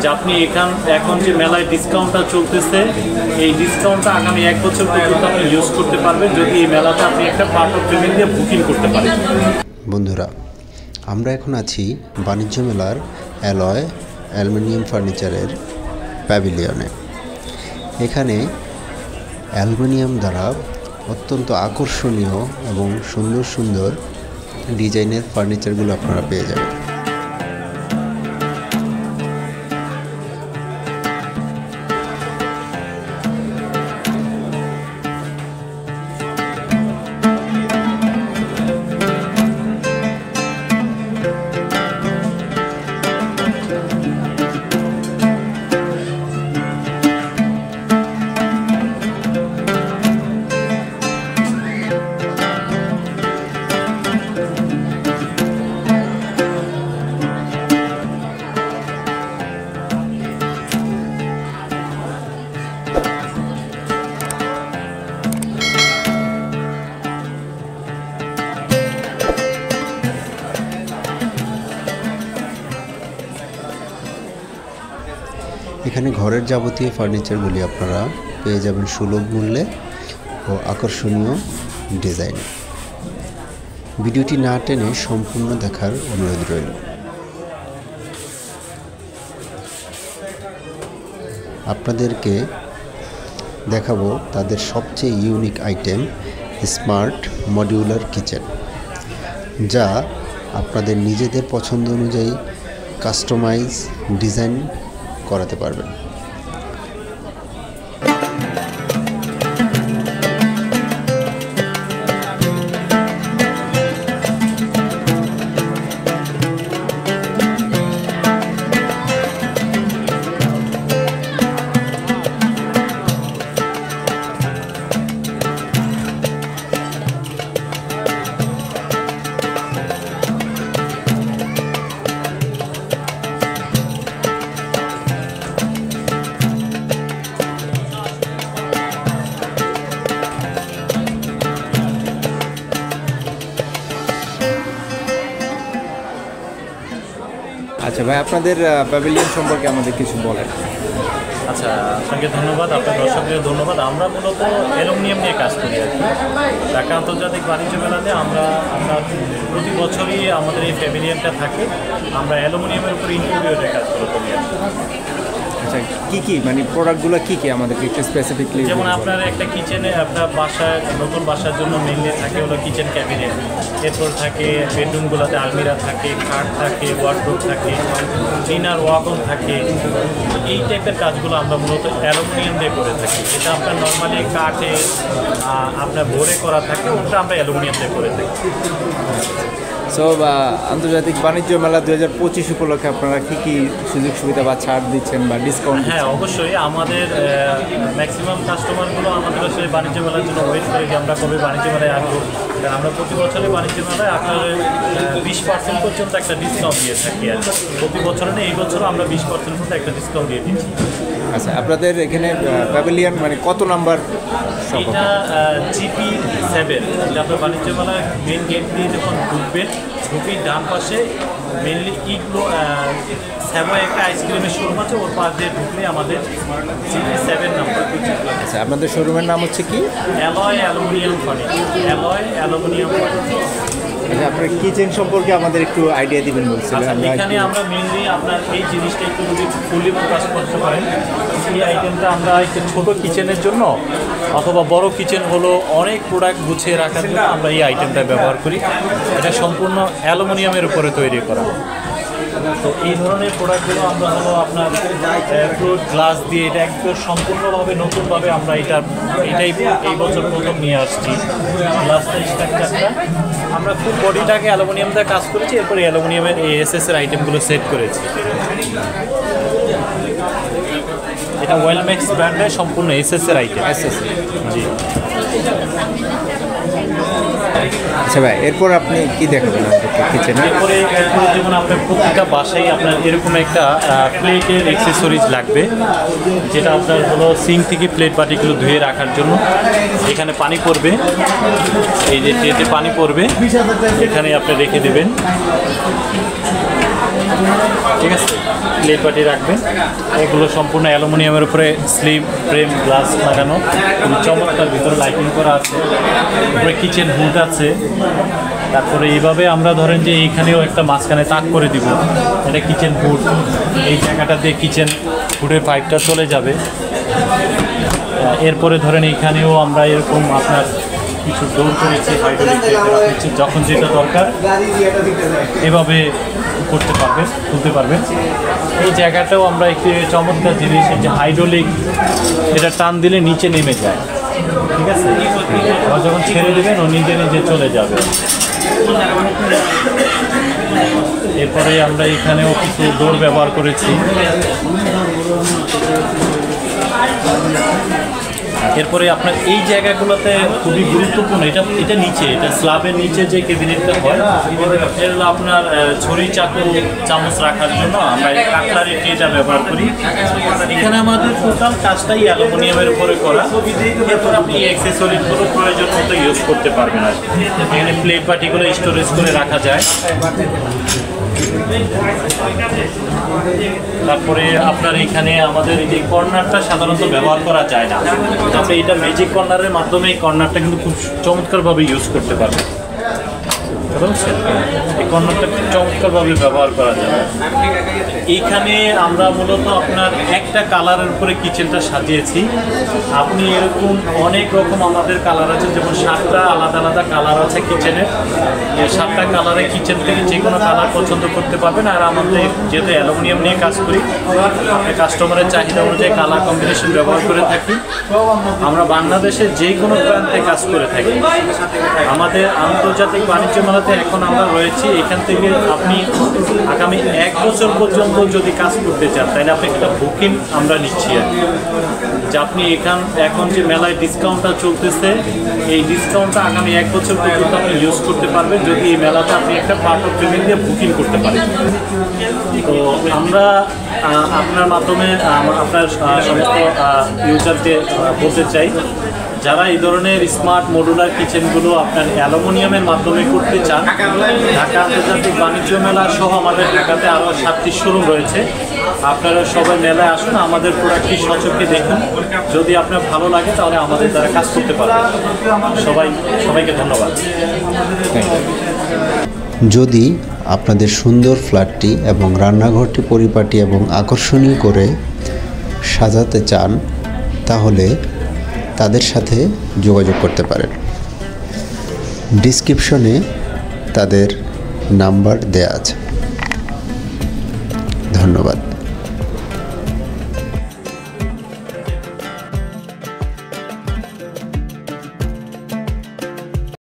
যে আপনি এখন যে মেলায় ডিসকাউন্টটা চলতেছে, এই ডিসকাউন্টটা আগামী 1 বছর পর্যন্ত আপনি ইউজ করতে পারবেন যদি এই মেলাতে আপনি একটা পার্ট অফ পেমেন্ট দিয়ে বুকিং করতে পারেন। বন্ধুরা, আমরা এখন আছি বাণিজ্য মেলার অ্যালয় অ্যালুমিনিয়াম ফার্নিচারের প্যাভিলিয়নে। এখানে অ্যালুমিনিয়াম দ্বারা অত্যন্ত আকর্ষণীয় এবং সুন্দর সুন্দর ডিজাইনের ফার্নিচারগুলো আপনারা পেয়ে যাবেন। এখানে ঘরের যাবতীয় ফার্নিচারগুলি আপনারা পেয়ে যাবেন সুলভ মূল্যে ও আকর্ষণীয় ডিজাইন। ভিডিওটি না টেনে সম্পূর্ণ দেখার অনুরোধ রইল। আপনাদেরকে দেখাবো তাদের সবচেয়ে unique item smart modular kitchen, যা আপনাদের নিজেদের পছন্দ অনুযায়ী কাস্টমাইজ ডিজাইন করাতে পারবেন। আচ্ছা ভাই, আপনাদের প্যাভিলিয়ন সম্পর্কে আমাদের কিছু বলেন। আচ্ছা, আপনাকে ধন্যবাদ, আপনার দর্শকদের ধন্যবাদ। আমরা মূলত অ্যালুমিনিয়াম নিয়ে কাজ করি আর কি। ঢাকা আন্তর্জাতিক বাণিজ্য মেলাতে আমরা প্রতি বছরই আমাদের এই প্যাভিলিয়নটা থাকে। আমরা অ্যালুমিনিয়ামের উপরে ইন্টেরিয়রের কাজ করে থাকি। আচ্ছা, কী মানে প্রোডাক্টগুলো কী আমাদেরকে একটু স্পেসিফিকলি, যেমন আপনার একটা কিচেনে আপনার বাসায় নতুন বাসার জন্য মেনলি থাকে হলো কিচেন ক্যাবিনেট, এরপর থাকে বেডরুমগুলোতে আলমিরা থাকে, খাট থাকে, ওয়ার্ডরোব থাকে, ডিনার ওয়াগন থাকে। এই টাইপের কাজগুলো আমরা মূলত অ্যালুমিনিয়াম দিয়ে করে থাকি। যেটা আপনার নর্মালি কাঠে আপনার ভরে করা থাকে, ওটা আমরা অ্যালুমিনিয়াম দিয়ে করে থাকি। সো আন্তর্জাতিক বাণিজ্য মেলা 2025 উপলক্ষে আপনারা কী কী সুযোগ সুবিধা বা ছাড় দিচ্ছেন বা ডিসকাউন্ট? হ্যাঁ, অবশ্যই আমাদের ম্যাক্সিমাম কাস্টমারগুলো আমাদের আসলে বাণিজ্য মেলার জন্য ওয়েট করে যে আমরা কবে বাণিজ্য মেলায় আসবো। কারণ আমরা প্রতি বছরে বাণিজ্য মেলায় আপনার 20% পর্যন্ত একটা ডিসকাউন্ট দিয়ে থাকি। আর প্রতি বছরে না, এই বছরও আমরা 20% পর্যন্ত একটা ডিসকাউন্ট দিয়ে দিচ্ছি। আচ্ছা, আপনাদের এখানে প্যাভিলিয়ন মানে কত নাম্বার? এটা GP7। এটা আপনার বাণিজ্য মেলার মেন গেট দিয়ে যখন ঢুকবেন, ঢুকেই ডান পাশে মেনলি ইগলো সেভয় একটা আইসক্রিমের শোরুম আছে, ওর পাশ দিয়ে ঢুকলে আমাদের GP7 নাম্বার। আচ্ছা, আপনাদের শোরুমের নাম হচ্ছে কি? Alloy aluminium furniture. Alloy aluminium furniture. আচ্ছা, আপনার কিচেন সম্পর্কে আমাদের একটু আইডিয়া দিবেন বলছিলেন। এখানে আমরা মেনলি আপনার এই জিনিসটা একটু যদি ফুলি প্রকাশ করতে পারেন, এই আইটেমটা আমরা একটা ছোটো কিচেনের জন্য অথবা বড় কিচেন হলো অনেক প্রোডাক্ট গুছিয়ে রাখার জন্য আমরা এই আইটেমটা ব্যবহার করি। এটা সম্পূর্ণ অ্যালুমিনিয়ামের উপরে তৈরি করা। তো এই ধরনের প্রোডাক্টগুলো আমরা হলো আপনার ফ্রুট গ্লাস দিয়ে এটা একদম সম্পূর্ণভাবে নতুনভাবে আমরা এটাই এই বছর প্রথম নিয়ে আসছি। গ্লাসটা স্ট্রাকচারটা আমরা ফুল বডিটাকে অ্যালুমিনিয়াম দিয়ে কাজ করেছি, এরপরে অ্যালুমিনিয়ামের এই এসএসের আইটেমগুলো সেট করেছি। এটা ওয়েলম্যাক্স ব্র্যান্ডের সম্পূর্ণ এসএসের আইটেম। জি। আচ্ছা ভাই, এরপর আপনি কি দেখাবেন কিচেনে? এরপরে যেমন আপনার প্রত্যেকটা বাসায় আপনার এরকম একটা প্লেটের অ্যাক্সেসরিজ লাগবে, যেটা আপনার হলো সিঙ্ক থেকে প্লেট বাটিগুলো ধুয়ে রাখার জন্য। এখানে পানি পড়বে, এই যে ট্রেতে পানি পড়বে, এখানে আপনি রেখে দেবেন। ঠিক আছে, প্লেট বাটি রাখবেন। এগুলো সম্পূর্ণ অ্যালুমিনিয়ামের উপরে স্লিম ফ্রেম গ্লাস লাগানো, খুবই চমৎকার, ভিতরে লাইটিং করা আছে, উপরে কিচেন হুড আছে। তারপরে এইভাবে আমরা ধরেন যে এইখানেও একটা মাঝখানে তাক করে দিব, এটা কিচেন হুড। এই জায়গাটা দিয়ে কিচেন হুডের পাইপটা চলে যাবে। এরপরে ধরেন এইখানেও আমরা এরকম আপনার কিছু ডোর করেছি হাইড্রোলিক, যখন যেটা দরকার এভাবে করতে পারবেন, খুলতে পারবেন। এই জায়গাটাও আমরা একটি চমৎকার জিনিস, যে হাইড্রোলিক, এটা টান দিলে নিচে নেমে যায়। ঠিক আছে, আর যখন ছেড়ে দেবেন ও নিজে নিজে চলে যাবে। এরপরে আমরা এখানেও কিছু ডোর ব্যবহার করেছি। এরপরে আপনার এই জায়গাগুলোতে খুবই গুরুত্বপূর্ণ, এটা নিচে, এটা স্ল্যাবের নিচে যে ক্যাবিনেটটা হয়, এটা হলো আপনার ছুরি চাকু চামচ রাখার জন্য আমরা এই কাটলারি ট্রেটা ব্যবহার করি। এখানে আমাদের টোটাল কাজটাই অ্যালুমিনিয়ামের উপরে করা। এরপর আপনি এই অ্যাক্সেসরিজগুলো প্রয়োজন মতো ইউজ করতে পারবেন। আর এখানে প্লেট বাটিগুলো স্টোরেজ করে রাখা যায়। তারপরে আপনার এখানে আমাদের এই যে কর্নারটা সাধারণত ব্যবহার করা যায় না, আপনি এটা ম্যাজিক কর্নারের মাধ্যমে এই কর্নারটা কিন্তু খুব চমৎকারভাবে ইউজ করতে পারবেন। এই কর্নারটা খুব চমৎকারভাবে ব্যবহার করা যাবে। এইখানে আমরা মূলত আপনার একটা কালারের উপরে কিচেনটা সাজিয়েছি। আপনি এরকম অনেক রকম আমাদের কালার আছে, যেমন 7টা আলাদা আলাদা কালার আছে কিচেনের। এই 7টা কালারে কিচেন থেকে যে কোনো কালার পছন্দ করতে পারবেন। আর আমাদের যেহেতু অ্যালুমিনিয়াম নিয়ে কাজ করি, আপনি কাস্টমারের চাহিদা অনুযায়ী কালার কম্বিনেশন ব্যবহার করে থাকি। আমরা বাংলাদেশের যে কোনো প্রান্তে কাজ করে থাকি। আমাদের আন্তর্জাতিক বাণিজ্য মেলাতে এখন আমরা রয়েছি। এখান থেকে আপনি আগামী 1 বছর পর্যন্ত যদি কাজ করতে চান, তাহলে আপনি একটা বুকিং আমরা নিচ্ছি। আর যে আপনি এখন যে মেলায় ডিসকাউন্টটা চলতেছে, এই ডিসকাউন্টটা আগামী 1 বছর পর্যন্ত আপনি ইউজ করতে পারবেন যদি এই মেলাতে আপনি একটা পার্ট অফ পেমেন্ট দিয়ে বুকিং করতে পারেন। তো আমরা আপনার মাধ্যমে আপনার সমস্ত ইউজারকে বলতে চাই, যারা এই ধরনের স্মার্ট মডুলার কিচেনগুলো আপনার অ্যালুমিনিয়ামের মাধ্যমে করতে চান, ঢাকা আন্তর্জাতিক বাণিজ্য মেলা সহ আমাদের ঢাকাতে আরও 7টি শোরুম রয়েছে। আপনারা সবাই মেলায় আসুন, আমাদের প্রোডাক্টটি সচক্ষে দেখুন। যদি আপনার ভালো লাগে তাহলে আমাদের দ্বারা কাজ করতে পারবেন। সবাইকে ধন্যবাদ। যদি আপনাদের সুন্দর ফ্ল্যাটটি এবং রান্নাঘরটি পরিপাটি এবং আকর্ষণীয় করে সাজাতে চান, তাহলে তাদের সাথে যোগাযোগ করতে পারেন। ডিসক্রিপশনে তাদের নাম্বার দেয়া আছে।